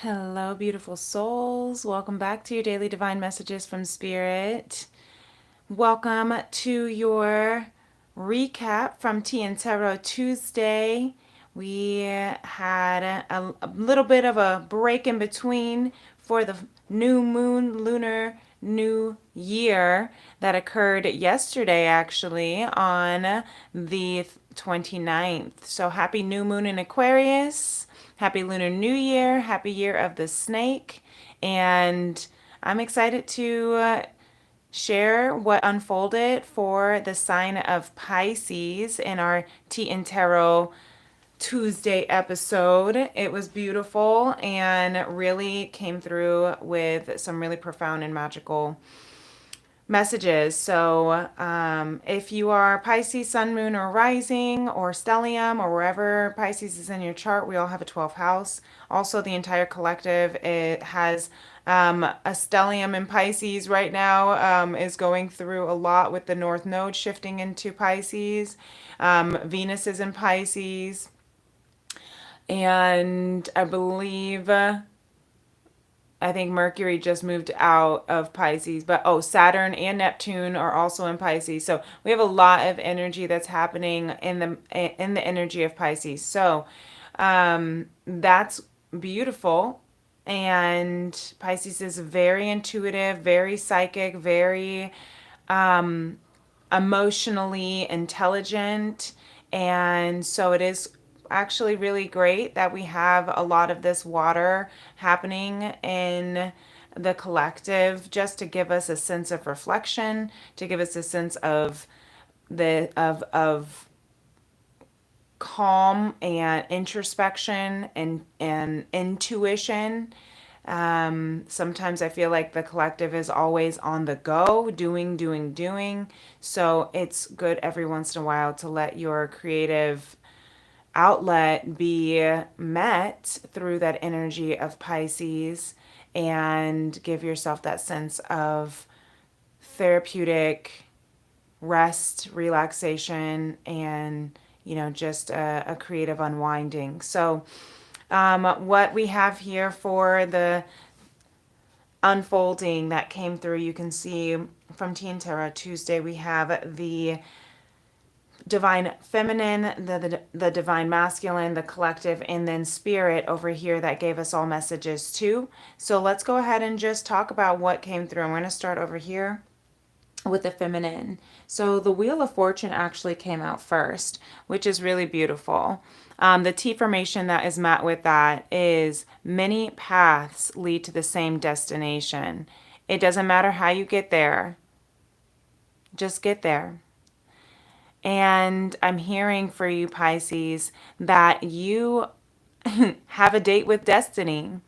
Hello, beautiful souls. Welcome back to your daily divine messages from Spirit. Welcome to your recap from Tea+Tarot Tuesday. We had a little bit of a break in between for the new moon lunar new year that occurred yesterday, actually, on the 29th. So happy new moon in Aquarius. Happy Lunar New Year. Happy Year of the Snake. And I'm excited to share what unfolded for the sign of Pisces in our Tea+Tarot Tuesday episode. It was beautiful and really came through with some really profound and magical messages. So, if you are Pisces, Sun, Moon, or Rising, or Stellium, or wherever Pisces is in your chart, we all have a 12th house. Also, the entire collective, it has a stellium in Pisces right now, is going through a lot with the North Node shifting into Pisces. Venus is in Pisces. And I believe I think Mercury just moved out of Pisces, but Saturn and Neptune are also in Pisces. So we have a lot of energy that's happening in the energy of Pisces. So that's beautiful. And Pisces is very intuitive, very psychic, very emotionally intelligent. And so it is actually really great that we have a lot of this water happening in the collective just to give us a sense of reflection, to give us a sense of of calm and introspection and intuition. Sometimes I feel like the collective is always on the go, doing, doing, doing. So it's good every once in a while to let your creative outlet be met through that energy of Pisces and give yourself that sense of therapeutic rest, relaxation, and just a creative unwinding. So what we have here for the unfolding that came through, you can see from Tea+Tarot Tuesday, we have the divine feminine, the divine masculine, the collective, and then spirit over here that gave us all messages too. So let's go ahead and just talk about what came through. I'm going to start over here with the feminine. So the Wheel of Fortune actually came out first, which is really beautiful. The T formation that is met with that is many paths lead to the same destination. It doesn't matter how you get there, just get there. And I'm hearing for you, Pisces, that you have a date with destiny.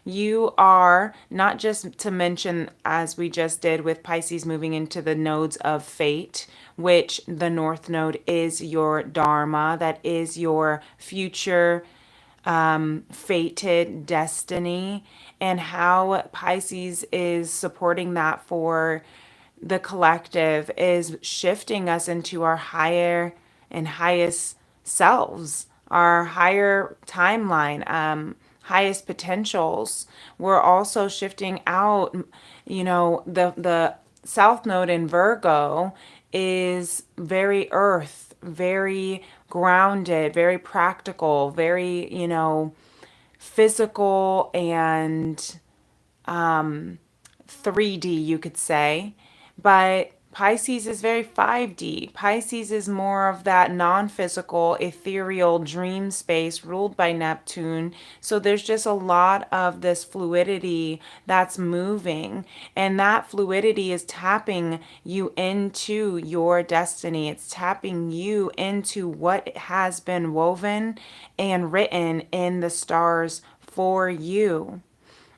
You are, not just to mention, as we just did with Pisces moving into the nodes of fate, which the North Node is your Dharma, that is your future fated destiny, and how Pisces is supporting that for the collective is shifting us into our higher and highest selves, our higher timeline, highest potentials. We're also shifting out, the South Node in Virgo is very earth, very grounded, very practical, very, physical and 3D, you could say. But Pisces is very 5D. Pisces is more of that non physical, ethereal dream space ruled by Neptune. So there's just a lot of this fluidity that's moving. And that fluidity is tapping you into your destiny. It's tapping you into what has been woven and written in the stars for you.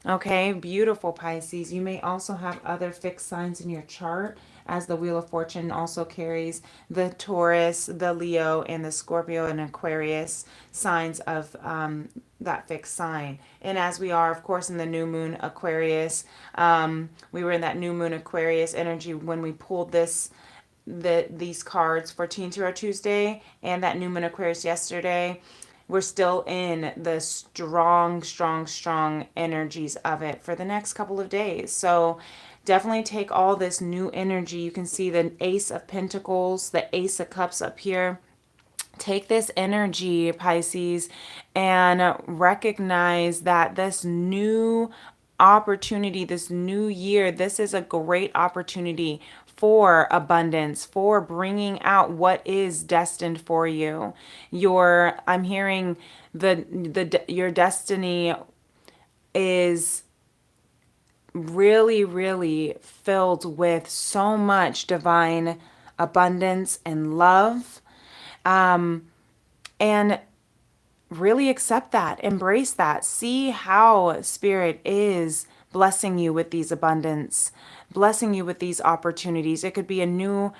Okay, beautiful Pisces. You may also have other fixed signs in your chart, as the Wheel of Fortune also carries the Taurus, the Leo, and the Scorpio and Aquarius signs of that fixed sign. And as we are, of course, in the new moon Aquarius, we were in that new moon Aquarius energy when we pulled these cards for Tea+Tarot Tuesday and that new moon Aquarius yesterday. we're still in the strong, strong, strong energies of it for the next couple of days. So definitely take all this new energy. You can see the Ace of Pentacles, the Ace of Cups up here. Take this energy, Pisces, and recognize that this new opportunity, this new year, this is a great opportunity for abundance, for bringing out what is destined for you. I'm hearing your destiny is really, really filled with so much divine abundance and love. And really accept that, embrace that, see how Spirit is blessing you with these abundance, blessing you with these opportunities. It could be a new,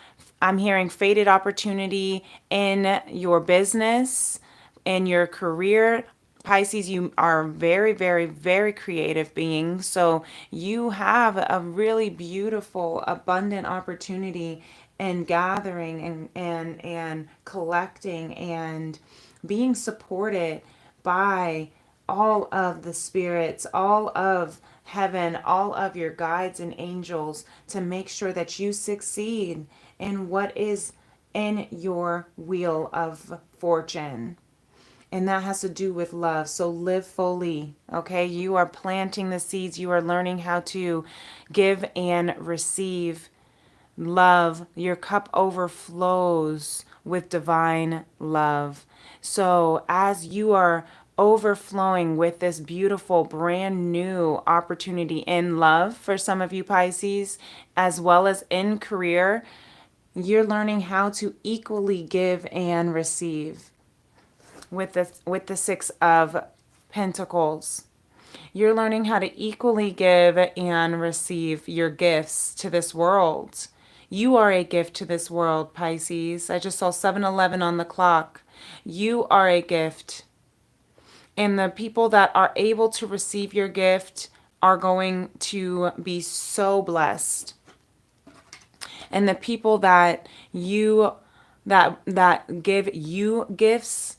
I'm hearing fated opportunity in your business, in your career. Pisces, you are very, very, very creative beings. So you have a really beautiful, abundant opportunity in gathering and collecting and being supported by all of the spirits, all of heaven, all of your guides and angels to make sure that you succeed in what is in your wheel of fortune. And that has to do with love. So live fully, okay? You are planting the seeds. You are learning how to give and receive love. Your cup overflows with divine love. So as you are overflowing with this beautiful brand new opportunity in love for some of you Pisces, as well as in career, you're learning how to equally give and receive with the Six of Pentacles. You're learning how to equally give and receive your gifts to this world. You are a gift to this world, Pisces. I just saw 7:11 on the clock. You are a gift. And the people that are able to receive your gift are going to be so blessed. And the people that give you gifts,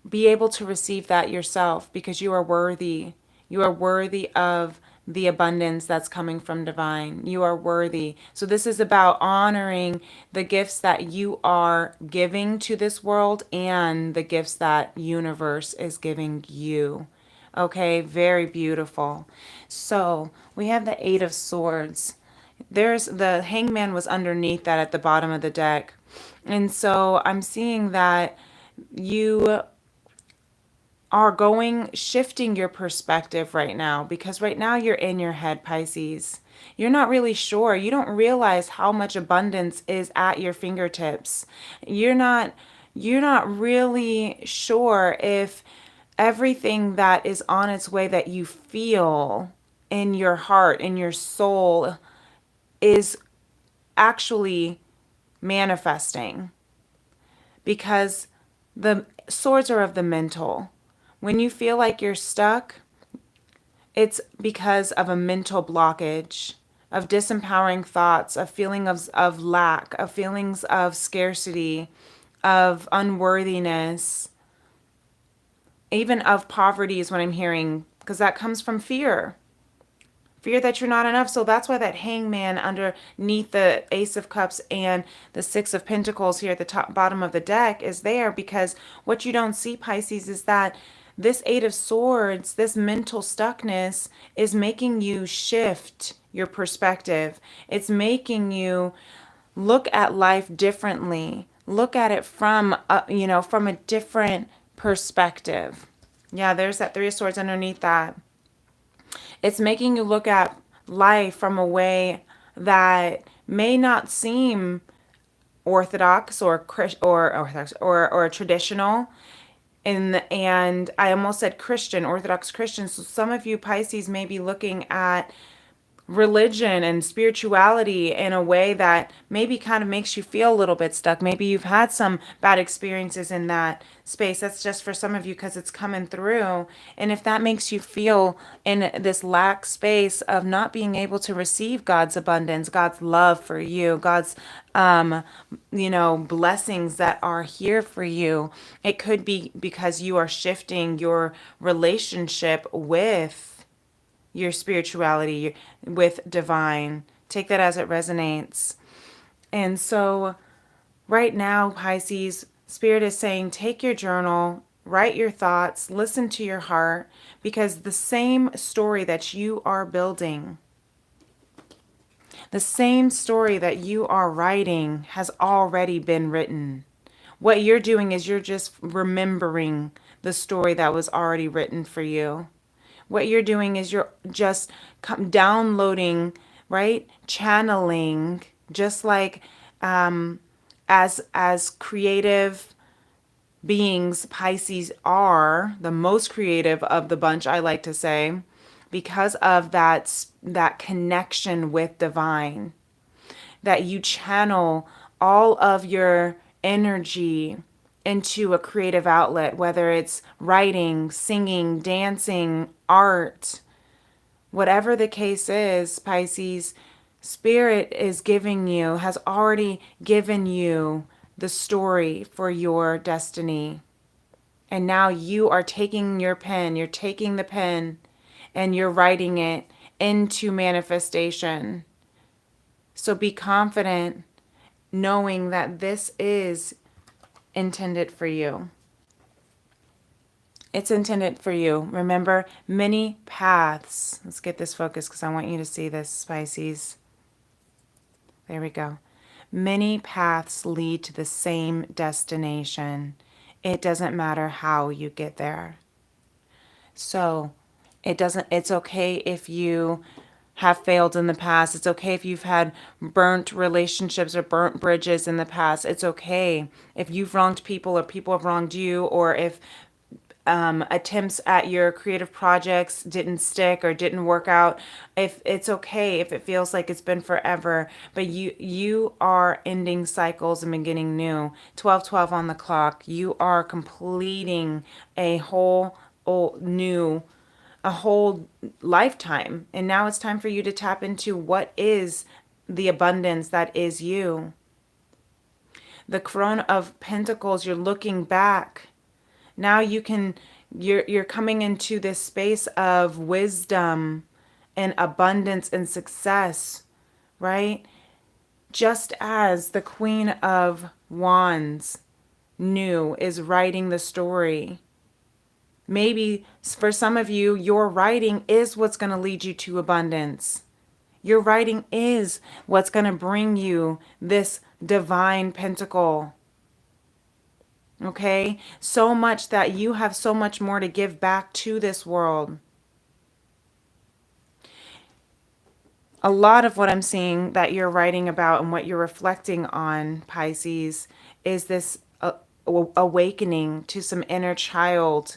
be able to receive that yourself because you are worthy. You are worthy of the abundance that's coming from divine. You are worthy. So this is about honoring the gifts that you are giving to this world and the gifts that universe is giving you. Okay, very beautiful. So we have the Eight of Swords. There's the Hangman was underneath that at the bottom of the deck. And so I'm seeing that you are shifting your perspective right now, because right now you're in your head, Pisces. You're not really sure. You don't realize how much abundance is at your fingertips. You're not really sure if everything that is on its way that you feel in your heart, in your soul, is actually manifesting, because the swords are of the mental. When you feel like you're stuck, it's because of a mental blockage, of disempowering thoughts, of feelings of lack, of feelings of scarcity, of unworthiness, even of poverty is what I'm hearing, because that comes from fear. Fear that you're not enough. So that's why that Hangman underneath the Ace of Cups and the Six of Pentacles here at the top bottom of the deck is there, because what you don't see, Pisces, is that this Eight of Swords, this mental stuckness, is making you shift your perspective. It's making you look at life differently. Look at it from from a different perspective. Yeah, there's that Three of Swords underneath that. It's making you look at life from a way that may not seem orthodox or traditional. And I almost said Christian, Orthodox Christian. So some of you Pisces may be looking at religion and spirituality in a way that maybe kind of makes you feel a little bit stuck. Maybe you've had some bad experiences in that space. That's just for some of you because it's coming through. And if that makes you feel in this lack space of not being able to receive God's abundance, God's love for you, God's blessings that are here for you, it could be because you are shifting your relationship with your spirituality, with divine. Take that as it resonates. And so right now, Pisces, Spirit is saying, take your journal, write your thoughts, listen to your heart, because the same story that you are building, the same story that you are writing has already been written. What you're doing is you're just remembering the story that was already written for you. What you're doing is you're just downloading, right? Channeling, just like as creative beings Pisces are, the most creative of the bunch, I like to say, because of that connection with divine, that you channel all of your energy into a creative outlet, whether it's writing, singing, dancing, art, whatever the case is, Pisces, Spirit is giving you, has already given you the story for your destiny. And now you are taking your pen, you're taking the pen and you're writing it into manifestation. So be confident knowing that this is intended for you. It's intended for you. Remember, many paths. Let's get this focused because I want you to see this, Pisces. There we go. Many paths lead to the same destination. It doesn't matter how you get there. So it's okay if you have failed in the past. It's okay if you've had burnt relationships or burnt bridges in the past. It's okay if you've wronged people or people have wronged you, or if attempts at your creative projects didn't stick or didn't work out. If it's okay if it feels like it's been forever, but you are ending cycles and beginning new. 12:12 on the clock. You are completing a whole a whole lifetime. And now it's time for you to tap into what is the abundance that is you. The Crown of Pentacles, you're looking back. Now you're coming into this space of wisdom and abundance and success, right? Just as the Queen of Wands is writing the story. Maybe for some of you, your writing is what's going to lead you to abundance. Your writing is what's going to bring you this divine pentacle. Okay? So much that you have so much more to give back to this world. A lot of what I'm seeing that you're writing about and what you're reflecting on, Pisces, is this awakening to some inner child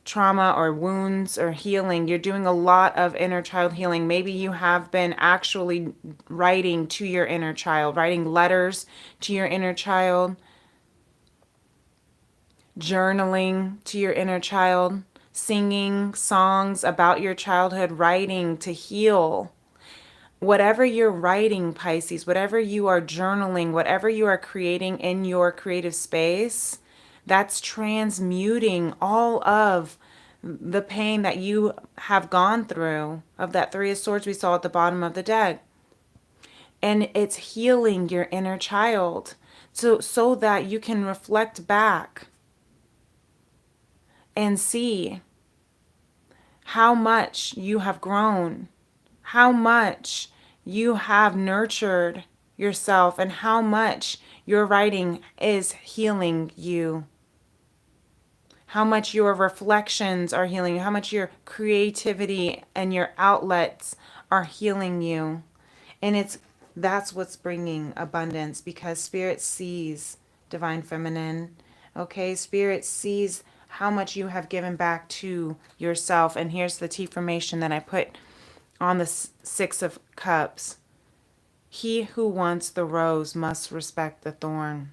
trauma or wounds or healing. You're doing a lot of inner child healing. Maybe you have been actually writing to your inner child, writing letters to your inner child, journaling to your inner child, singing songs about your childhood, writing to heal. Whatever you're writing, Pisces, whatever you are journaling, whatever you are creating in your creative space, that's transmuting all of the pain that you have gone through, of that Three of Swords we saw at the bottom of the deck. And it's healing your inner child so that you can reflect back and see how much you have grown, how much you have nurtured yourself, and how much your writing is healing you. How much your reflections are healing you, how much your creativity and your outlets are healing you. And that's what's bringing abundance, because Spirit sees, Divine Feminine. Okay, Spirit sees how much you have given back to yourself. And here's the T formation that I put on the Six of Cups. He who wants the rose must respect the thorn.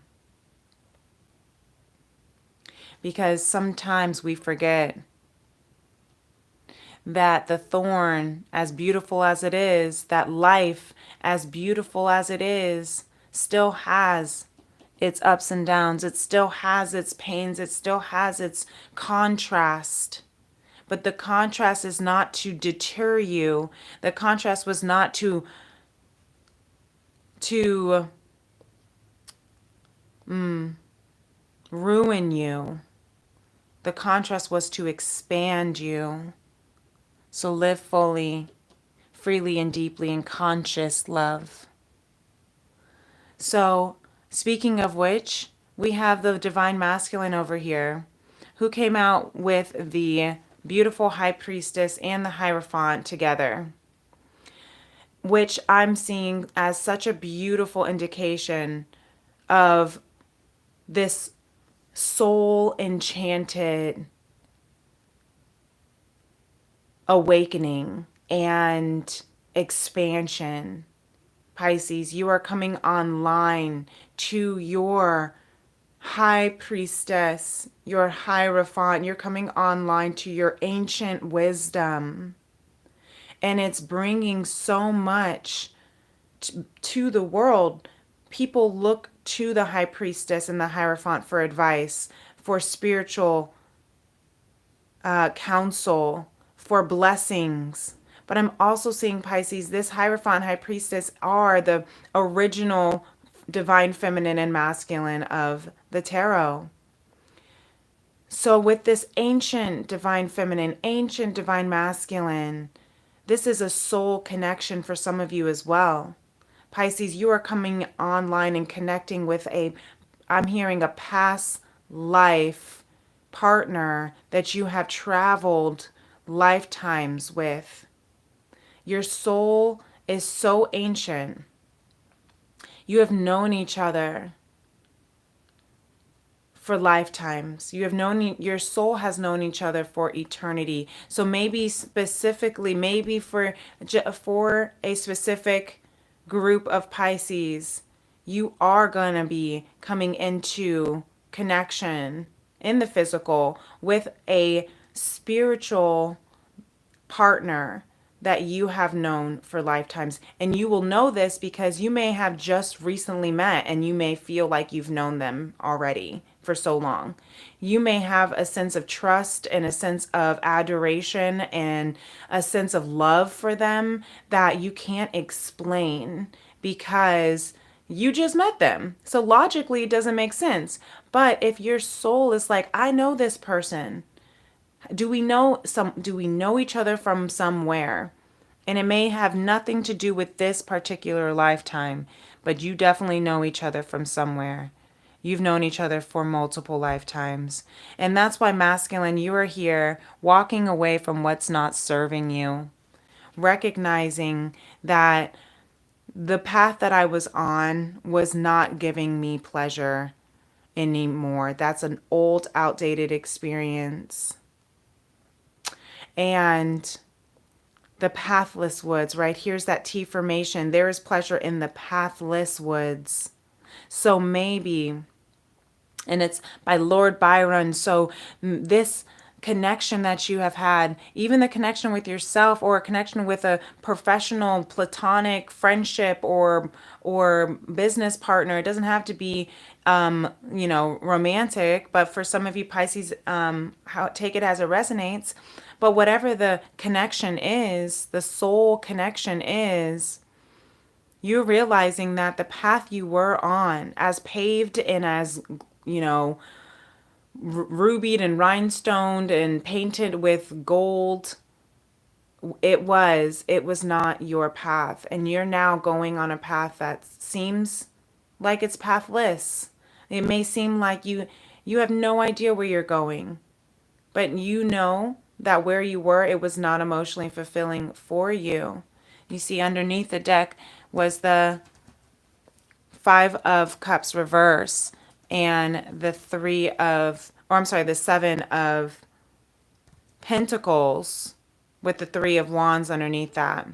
Because sometimes we forget that the thorn, as beautiful as it is, that life, as beautiful as it is, still has its ups and downs. It still has its pains. It still has its contrast. But the contrast is not to deter you. The contrast was not to ruin you. The contrast was to expand you. So live fully, freely and deeply in conscious love. So, speaking of which, we have the Divine Masculine over here who came out with the beautiful High Priestess and the Hierophant together, which I'm seeing as such a beautiful indication of this soul enchanted awakening and expansion. Pisces, you are coming online to your High Priestess, your Hierophant. You're coming online to your ancient wisdom. And it's bringing so much to the world. People look to the High Priestess and the Hierophant for advice, for spiritual counsel, for blessings. But I'm also seeing, Pisces, this Hierophant, High Priestess are the original divine feminine and masculine of the tarot. So with this ancient divine feminine, ancient divine masculine, this is a soul connection for some of you as well. Pisces, you are coming online and connecting with I'm hearing a past life partner that you have traveled lifetimes with. Your soul is so ancient. You have known each other for lifetimes. You have known, your soul has known each other for eternity. So maybe specifically, maybe for a specific group of Pisces, you are going to be coming into connection in the physical with a spiritual partner that you have known for lifetimes. And you will know this because you may have just recently met and you may feel like you've known them already for so long. You may have a sense of trust and a sense of adoration and a sense of love for them that you can't explain because you just met them. So logically, it doesn't make sense. But if your soul is like, I know this person, do we know each other from somewhere? And it may have nothing to do with this particular lifetime, but you definitely know each other from somewhere. You've known each other for multiple lifetimes. And that's why, masculine, you are here walking away from what's not serving you, recognizing that the path that I was on was not giving me pleasure anymore. That's an old, outdated experience. And the pathless woods, right? Here's that T formation. There is pleasure in the pathless woods. So maybe, and it's by Lord Byron. So this connection that you have had, even the connection with yourself or a connection with a professional platonic friendship or business partner, it doesn't have to be romantic, but for some of you Pisces, take it as it resonates. But whatever the connection is, the soul connection is, you're realizing that the path you were on, as paved and as, rubied and rhinestoned and painted with gold, it was not your path. And you're now going on a path that seems like it's pathless. It may seem like you have no idea where you're going, but you know that where you were, it was not emotionally fulfilling for you. You see, underneath the deck was the Five of Cups reverse and the the Seven of Pentacles with the Three of Wands underneath that.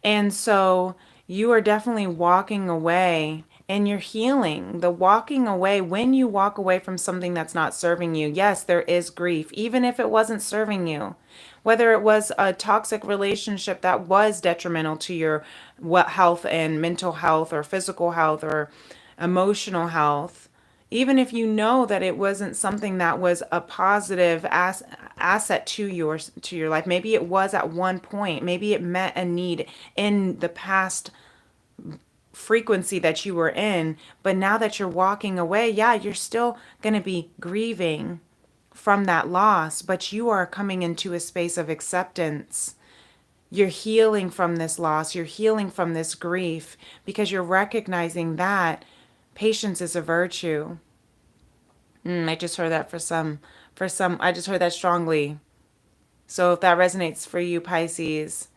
And so you are definitely walking away and you're healing. The walking away, when you walk away from something that's not serving you, yes, there is grief, even if it wasn't serving you. Whether it was a toxic relationship that was detrimental to your health and mental health or physical health or emotional health, even if you know that it wasn't something that was a positive asset to your life, maybe it was at one point, maybe it met a need in the past frequency that you were in, but now that you're walking away, yeah, you're still going to be grieving from that loss, but you are coming into a space of acceptance. You're healing from this loss, you're healing from this grief, because you're recognizing that patience is a virtue. I just heard that I just heard that strongly. So if that resonates for you, Pisces,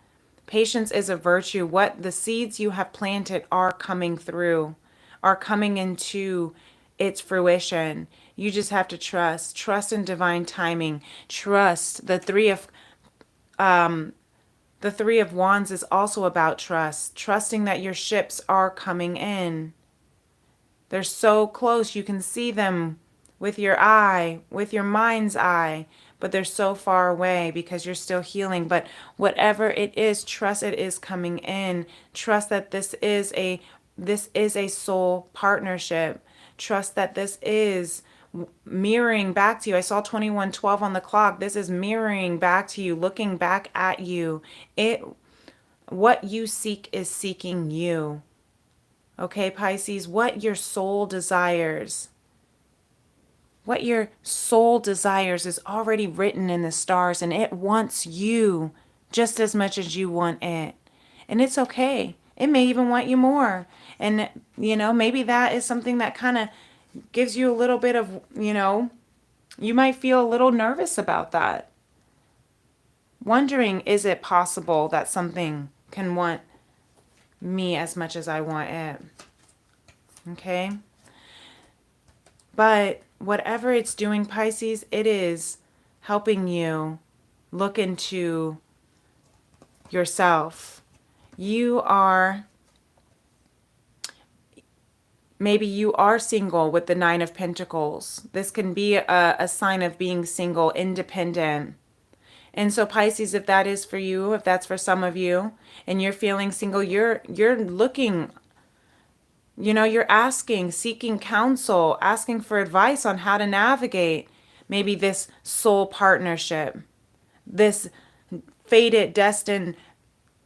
patience is a virtue. What the seeds you have planted are coming through, are coming into its fruition. You just have to trust in divine timing. Trust. The Three of Wands is also about trust, trusting that your ships are coming in. They're so close, you can see them with your eye, with your mind's eye, but they're so far away because you're still healing. But whatever it is, trust it is coming in. Trust that this is a soul partnership. Trust that this is mirroring back to you. I saw 21:12 on the clock. This is mirroring back to you, looking back at you. What you seek is seeking you. Okay, Pisces, what your soul desires. What your soul desires is already written in the stars, and it wants you just as much as you want it. And it's okay. It may even want you more. And, maybe that is something that kind of gives you a little bit of, you might feel a little nervous about that. Wondering, is it possible that something can want me as much as I want it? Okay? But whatever it's doing, Pisces, it is helping you look into yourself. Maybe you are single with the Nine of Pentacles. This can be a sign of being single, independent. And so Pisces, if that is for you, if that's for some of you, and you're feeling single, you're looking, you're asking, seeking counsel, asking for advice on how to navigate maybe this soul partnership, this fated, destined,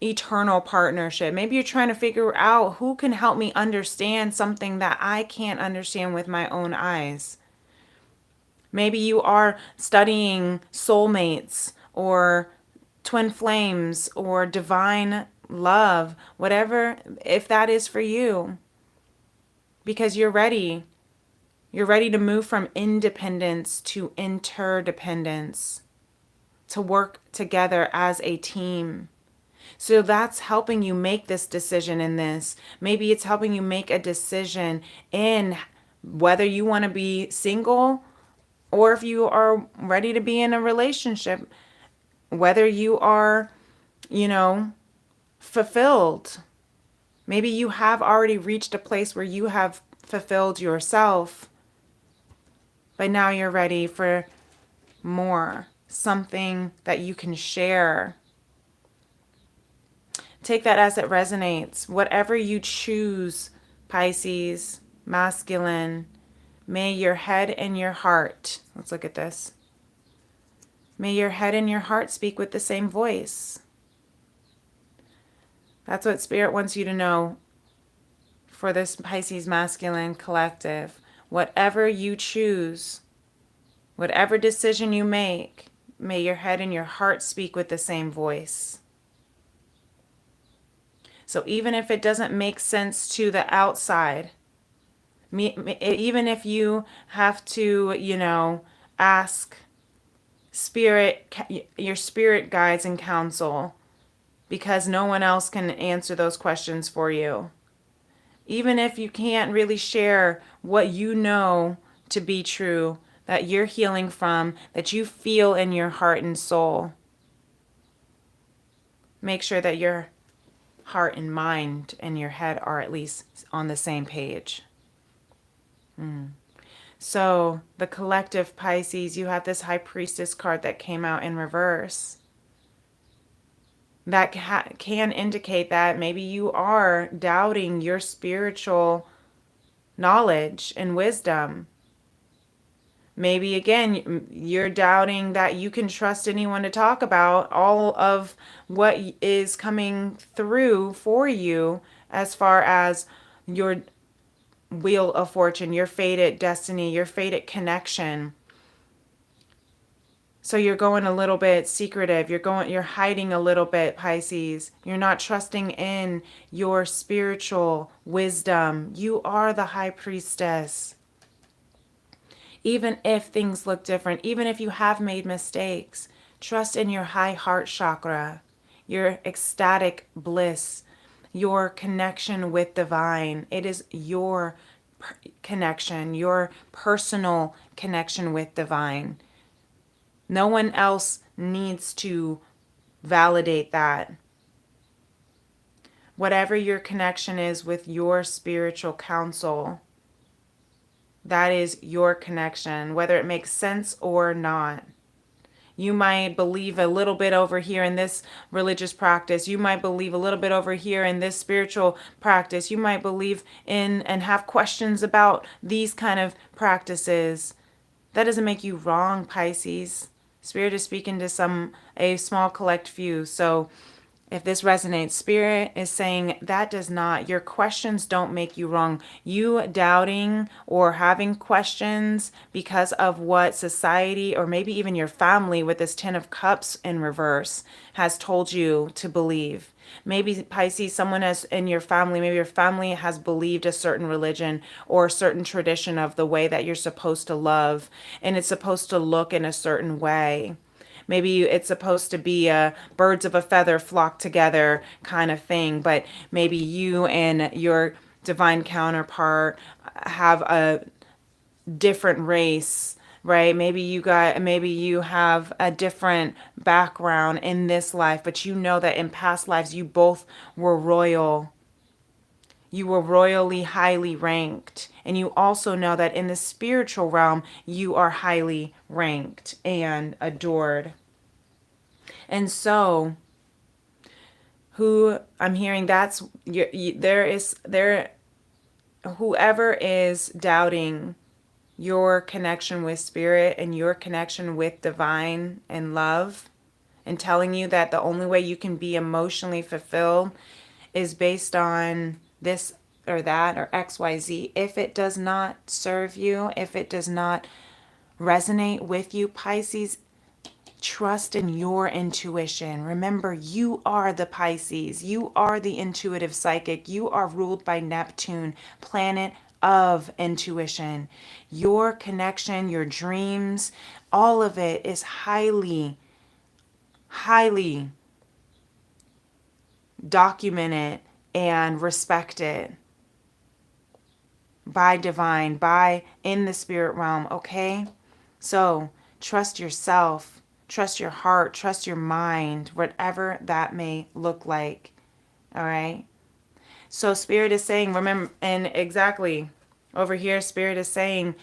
eternal partnership. Maybe you're trying to figure out who can help me understand something that I can't understand with my own eyes. Maybe you are studying soulmates or twin flames or divine love, whatever, if that is for you. Because you're ready. You're ready to move from independence to interdependence, to work together as a team. So that's helping you make this decision in this. Maybe it's helping you make a decision in whether you want to be single or if you are ready to be in a relationship, whether you are, fulfilled. Maybe you have already reached a place where you have fulfilled yourself, but now you're ready for more, something that you can share. Take that as it resonates. Whatever you choose, Pisces, masculine, may your head and your heart, let's look at this. May your head and your heart speak with the same voice. That's what Spirit wants you to know for this Pisces masculine collective. Whatever you choose, whatever decision you make, may your head and your heart speak with the same voice. So even if it doesn't make sense to the outside, even if you have to, ask your spirit guides and counsel, because no one else can answer those questions for you. Even if you can't really share what you know to be true, that you're healing from, that you feel in your heart and soul. Make sure that your heart and mind and your head are at least on the same page. So the collective Pisces, you have this High Priestess card that came out in reverse. That can indicate that maybe you are doubting your spiritual knowledge and wisdom. Maybe again, you're doubting that you can trust anyone to talk about all of what is coming through for you as far as your wheel of fortune, your fated destiny, your fated connection. So you're going a little bit secretive. You're hiding a little bit, Pisces. You're not trusting in your spiritual wisdom. You are the High Priestess. Even if things look different, even if you have made mistakes, trust in your high heart chakra, your ecstatic bliss, your connection with divine. It is your connection, your personal connection with divine. No one else needs to validate that. Whatever your connection is with your spiritual counsel, that is your connection, whether it makes sense or not. You might believe a little bit over here in this religious practice. You might believe a little bit over here in this spiritual practice. You might believe in and have questions about these kind of practices. That doesn't make you wrong, Pisces. Spirit is speaking to a small collect few. So if this resonates, Spirit is saying that does not, your questions don't make you wrong. You doubting or having questions because of what society or maybe even your family with this Ten of Cups in reverse has told you to believe. Maybe Pisces, someone has in your family, maybe your family has believed a certain religion or a certain tradition of the way that you're supposed to love, and it's supposed to look in a certain way. Maybe it's supposed to be a birds of a feather flock together kind of thing, but maybe you and your divine counterpart have a different race, right? Maybe you have a different background in this life, but you know that in past lives you both were royal. You were royally highly ranked. And you also know that in the spiritual realm, you are highly ranked and adored. And so, who I'm hearing whoever is doubting your connection with spirit and your connection with divine and love, and telling you that the only way you can be emotionally fulfilled is based on this or that or XYZ. If it does not serve you, if it does not resonate with you, Pisces, trust in your intuition. Remember, you are the Pisces. You are the intuitive psychic. You are ruled by Neptune, planet of intuition. Your connection, your dreams, all of it is highly, highly documented and respected by divine, by in the spirit realm, okay? So trust yourself, trust your heart, trust your mind, whatever that may look like, all right? So Spirit is saying, remember, and exactly over here, Spirit is saying,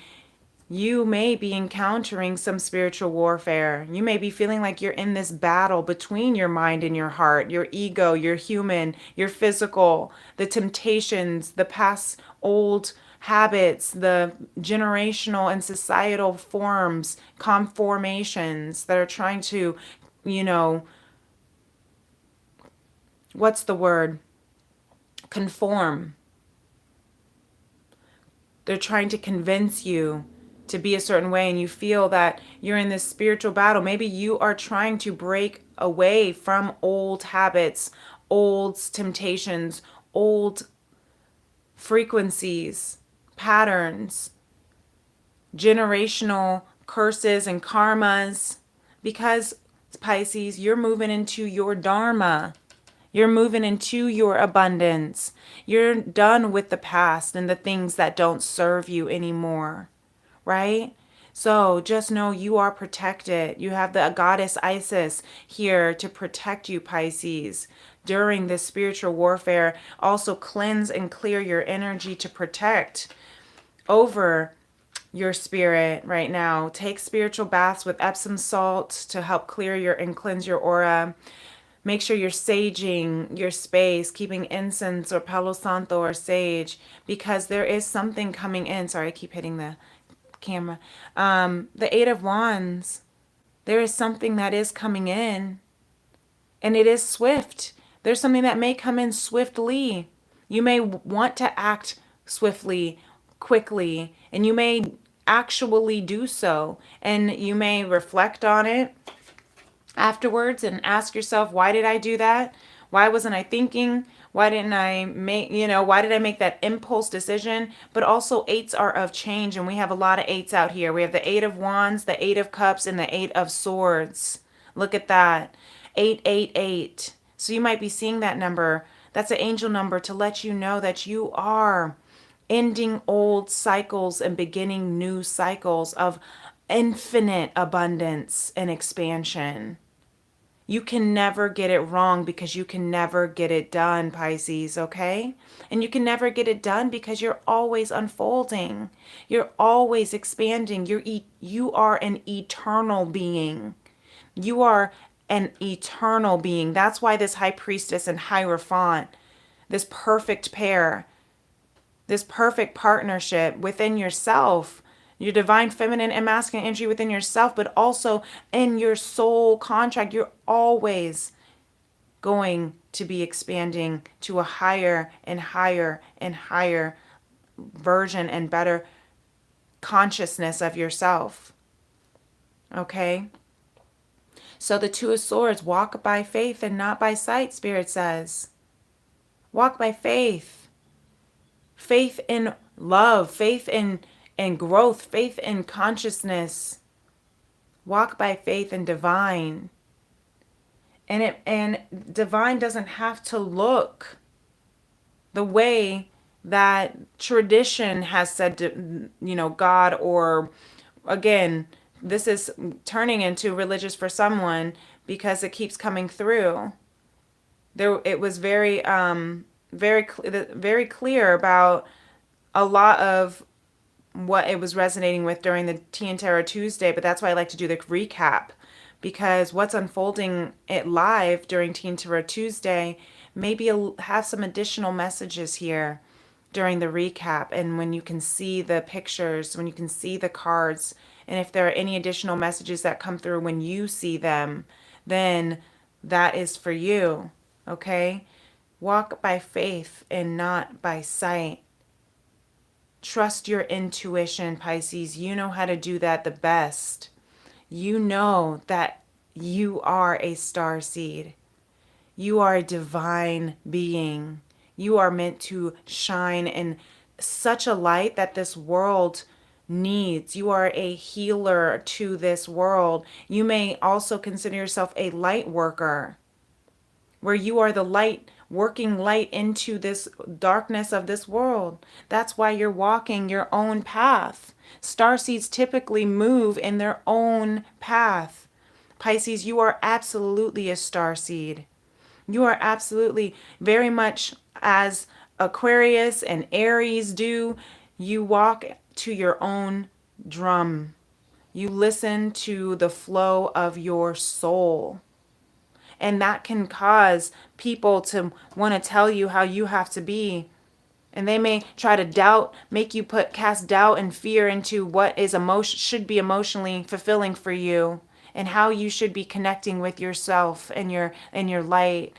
you may be encountering some spiritual warfare. You may be feeling like you're in this battle between your mind and your heart, your ego, your human, your physical, the temptations, the past old habits, the generational and societal forms, conformations that are trying to, what's the word? Conform. They're trying to convince you to be a certain way, and you feel that you're in this spiritual battle. Maybe you are trying to break away from old habits, old temptations, old frequencies, patterns, generational curses and karmas, because Pisces, you're moving into your dharma. You're moving into your abundance. You're done with the past and the things that don't serve you anymore, right? So just know you are protected. You have the goddess Isis here to protect you, Pisces, during this spiritual warfare. Also cleanse and clear your energy to protect over your spirit right now. Take spiritual baths with Epsom salt to help clear your and cleanse your aura. Make sure you're saging your space, keeping incense or Palo Santo or sage, because there is something coming in. Sorry, I keep hitting the camera. The Eight of Wands, there is something that is coming in, and it is swift. There's something that may come in swiftly. You may want to act swiftly, quickly, and you may actually do so. And you may reflect on it afterwards and ask yourself, why did I do that? Why wasn't I thinking? Why didn't I make, why did I make that impulse decision? But also eights are of change, and we have a lot of eights out here. We have the Eight of Wands, the Eight of Cups, and the Eight of Swords. Look at that. 888. So you might be seeing that number. That's an angel number to let you know that you are ending old cycles and beginning new cycles of infinite abundance and expansion. You can never get it wrong because you can never get it done, Pisces, okay? And you can never get it done because you're always unfolding. You're always expanding. You are an eternal being. You are an eternal being. That's why this High Priestess and Hierophant, this perfect pair, this perfect partnership within yourself, your divine feminine and masculine energy within yourself, but also in your soul contract, you're always going to be expanding to a higher and higher and higher version and better consciousness of yourself. Okay? So the Two of Swords, walk by faith and not by sight, Spirit says. Walk by faith. Faith in love, faith in growth, faith in consciousness. Walk by faith and divine. And divine doesn't have to look the way that tradition has said to, God, or again, this is turning into religious for someone because it keeps coming through. It was very very clear about a lot of what it was resonating with during the Tea and Tarot Tuesday, but that's why I like to do the recap, because what's unfolding it live during Tea and Tarot Tuesday maybe have some additional messages here during the recap, and when you can see the pictures, when you can see the cards, and if there are any additional messages that come through when you see them, then that is for you, okay? Walk by faith and not by sight. Trust your intuition, Pisces. You know how to do that the best. You know that you are a star seed. You are a divine being. You are meant to shine in such a light that this world needs. You are a healer to this world. You may also consider yourself a light worker, where you are the light, working light into this darkness of this world. That's why you're walking your own path. Starseeds typically move in their own path. Pisces, you are absolutely a starseed. You are absolutely very much as Aquarius and Aries do. You walk to your own drum. You listen to the flow of your soul. And that can cause people to want to tell you how you have to be. And they may try to doubt, make you cast doubt and fear into what is should be emotionally fulfilling for you, and how you should be connecting with yourself and your light.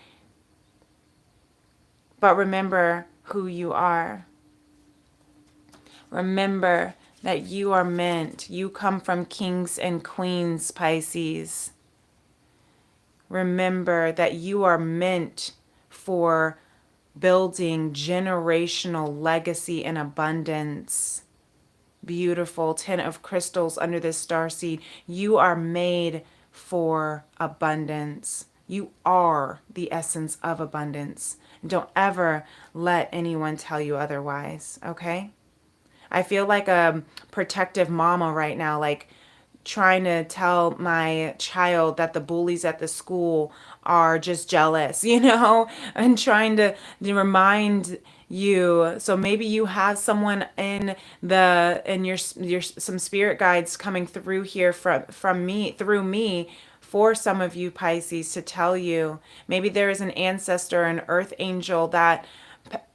But remember who you are. Remember that you are meant. You come from kings and queens, Pisces. Remember that you are meant for building generational legacy and abundance. Beautiful Ten of Crystals under this starseed. You are made for abundance. You are the essence of abundance. Don't ever let anyone tell you otherwise, okay? I feel like a protective mama right now, like trying to tell my child that the bullies at the school are just jealous, and trying to remind you. So maybe you have someone in your some spirit guides coming through here from me, through me, for some of you Pisces, to tell you. Maybe there is an ancestor, an earth angel that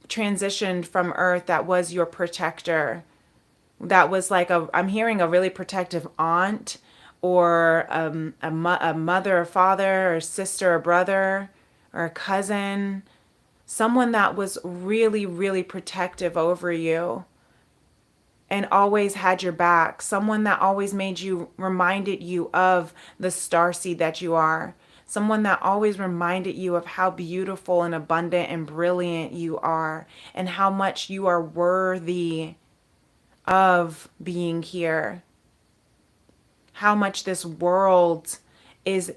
transitioned from earth, that was your protector, that was like I'm hearing a really protective aunt, or a mother or father or sister or brother or a cousin, someone that was really, really protective over you and always had your back, someone that always reminded you of the starseed that you are, someone that always reminded you of how beautiful and abundant and brilliant you are, and how much you are worthy of being here, how much this world is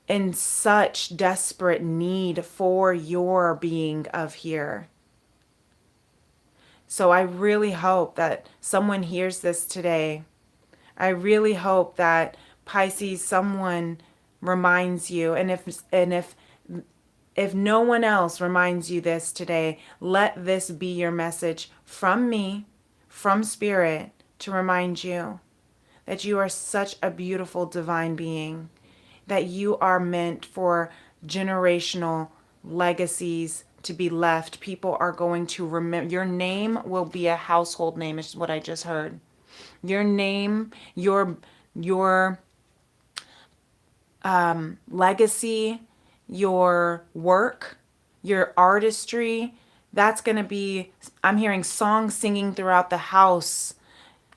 in such desperate need for your being of here. So I really hope that someone hears this today. I really hope that, Pisces, someone reminds you, and if no one else reminds you this today, let this be your message from me, from Spirit, to remind you that you are such a beautiful divine being, that you are meant for generational legacies to be left. People are going to remember. Your name will be a household name, is what I just heard. Your name, your legacy, your work, your artistry, that's going to be, I'm hearing songs singing throughout the house,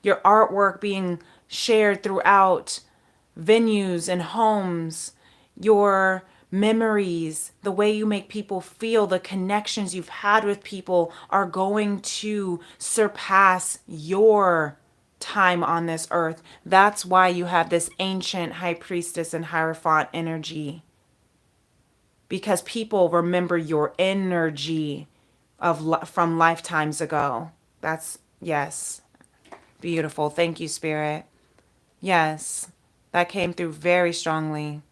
your artwork being shared throughout venues and homes, your memories, the way you make people feel, the connections you've had with people are going to surpass your time on this earth. That's why you have this ancient high priestess and hierophant energy, because people remember your energy from lifetimes ago. That's, yes, beautiful. Thank you, Spirit. Yes, that came through very strongly.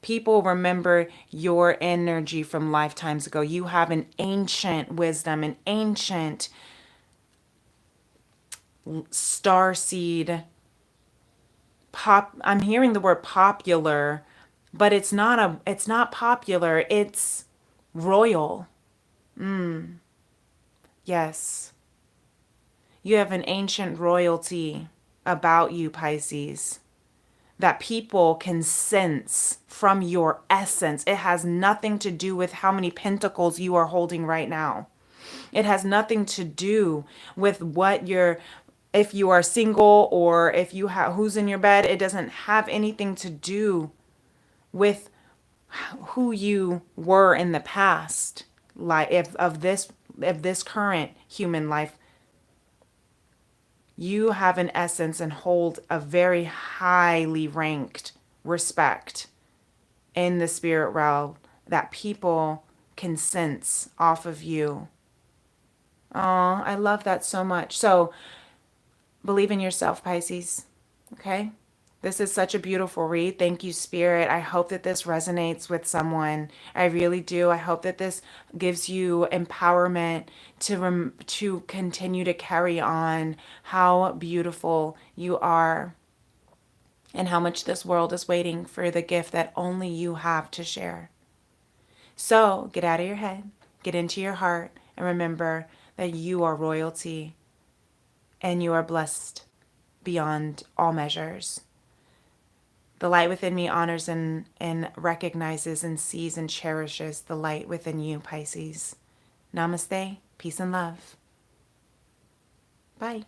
People remember your energy from lifetimes ago. You have an ancient wisdom, an ancient star seed. I'm hearing the word popular, but it's not popular. It's royal. Yes. You have an ancient royalty about you, Pisces, that people can sense from your essence. It has nothing to do with how many pentacles you are holding right now. It has nothing to do with if you are single, or if you have who's in your bed. It doesn't have anything to do with who you were in the past, like if this current human life. You have an essence and hold a very highly ranked respect in the spirit realm that people can sense off of you. Oh, I love that so much. So believe in yourself, Pisces. Okay? This is such a beautiful read. Thank you, Spirit. I hope that this resonates with someone. I really do. I hope that this gives you empowerment to continue to carry on how beautiful you are, and how much this world is waiting for the gift that only you have to share. So get out of your head, get into your heart, and remember that you are royalty and you are blessed beyond all measures. The light within me honors and recognizes and sees and cherishes the light within you, Pisces. Namaste, peace and love. Bye.